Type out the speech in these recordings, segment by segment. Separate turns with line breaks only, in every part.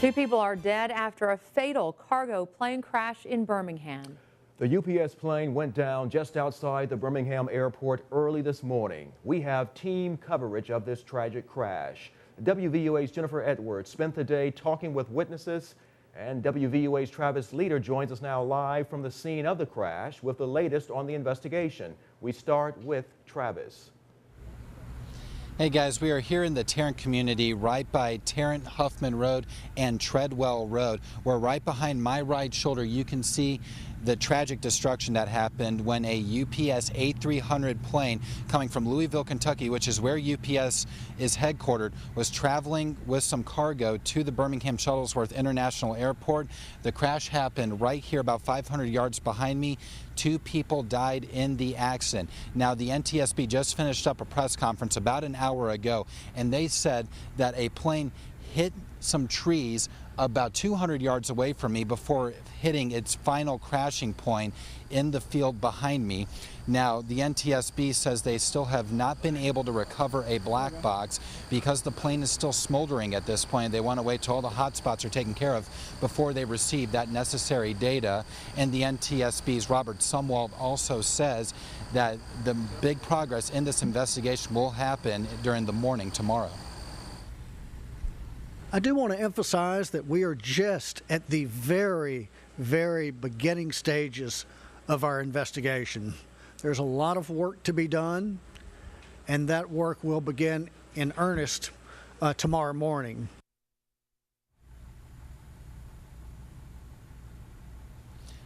Two people are dead after a fatal cargo plane crash in Birmingham.
The UPS plane went down just outside the Birmingham Airport early this morning. We have team coverage of this tragic crash. WVUA's Jennifer Edwards spent the day talking with witnesses, and WVUA's Travis Leader joins us now live from the scene of the crash with the latest on the investigation. We start with Travis.
Hey guys, we are here in the Tarrant community right by Tarrant Huffman Road and Treadwell Road, where right behind my right shoulder you can see the tragic destruction that happened when a UPS 8300 plane coming from Louisville, Kentucky, which is where UPS is headquartered, was traveling with some cargo to the Birmingham Shuttlesworth International Airport. The crash happened right here about 500 yards behind me. Two people died in the accident. Now, the NTSB just finished up a press conference about an hour ago, and they said that a plane hit some trees about 200 yards away from me before hitting its final crashing point in the field behind me. Now, the NTSB says they still have not been able to recover a black box because the plane is still smoldering at this point. They want to wait till all the hot spots are taken care of before they receive that necessary data. And the NTSB's Robert Sumwalt also says that the big progress in this investigation will happen during the morning tomorrow.
I do want to emphasize that we are just at the very, very beginning stages of our investigation. There's a lot of work to be done, and that work will begin in earnest tomorrow morning.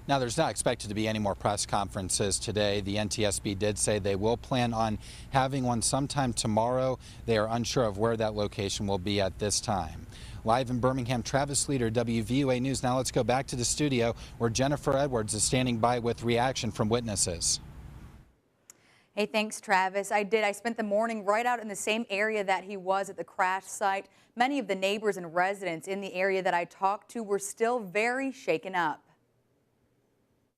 Now, there's not expected to be any more press conferences today. The NTSB did say they will plan on having one sometime tomorrow. They are unsure of where that location will be at this time. Live in Birmingham, Travis Leader, WVUA News. Now let's go back to the studio where Jennifer Edwards is standing by with reaction from witnesses.
Hey, thanks, Travis. I spent the morning right out in the same area that he was at the crash site. Many of the neighbors and residents in the area that I talked to were still very shaken up.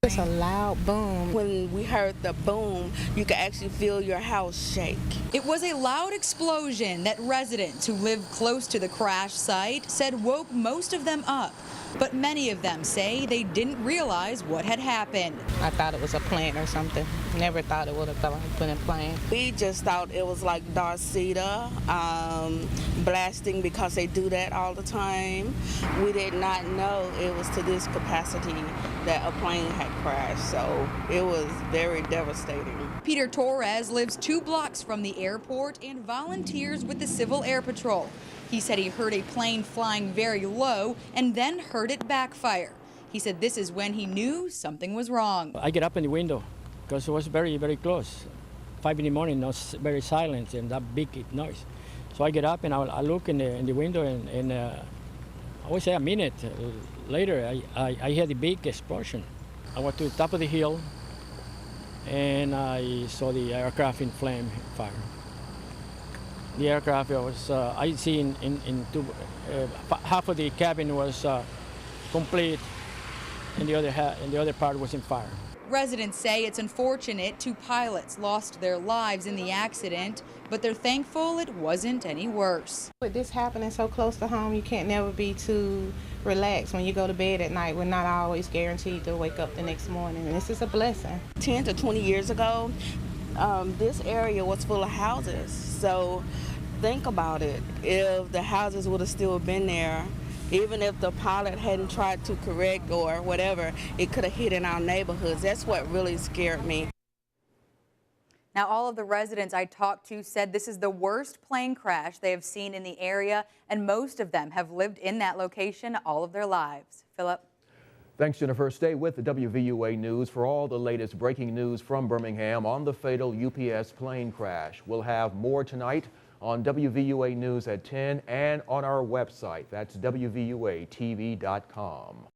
It's a loud boom. When we heard the boom, you could actually feel your house shake.
It was a loud explosion that residents who live close to the crash site said woke most of them up. But many of them say they didn't realize what had happened.
I thought it was a plane or something. Never thought it would have been a plane. We just thought it was like Darth Vader blasting because they do that all the time. We did not know it was to this capacity that a plane had crashed, so it was very devastating.
Peter Torres lives 2 blocks from the airport and volunteers with the Civil Air Patrol. He said he heard a plane flying very low and then heard it backfire. He said this is when he knew something was wrong.
I get up in the window because it was very, very close. 5 in the morning, it was very silent and that big noise. So I get up and I look in the window and I would say a minute later, I heard a big explosion. I went to the top of the hill and I saw the aircraft in flame fire. The aircraft was, I see half of the cabin was complete and the other part was in fire.
Residents say it's unfortunate 2 pilots lost their lives in the accident, but they're thankful it wasn't any worse.
With this happening so close to home, you can't never be too relaxed when you go to bed at night. We're not always guaranteed to wake up the next morning, and this is a blessing.
10 to 20 years ago, this area was full of houses. So think about it. If the houses would have still been there, even if the pilot hadn't tried to correct or whatever, it could have hit in our neighborhoods. That's what really scared me.
Now, all of the residents I talked to said this is the worst plane crash they have seen in the area, and most of them have lived in that location all of their lives. Philip?
Thanks, Jennifer. Stay with the WVUA News for all the latest breaking news from Birmingham on the fatal UPS plane crash. We'll have more tonight on WVUA News at 10 and on our website. That's WVUATV.com.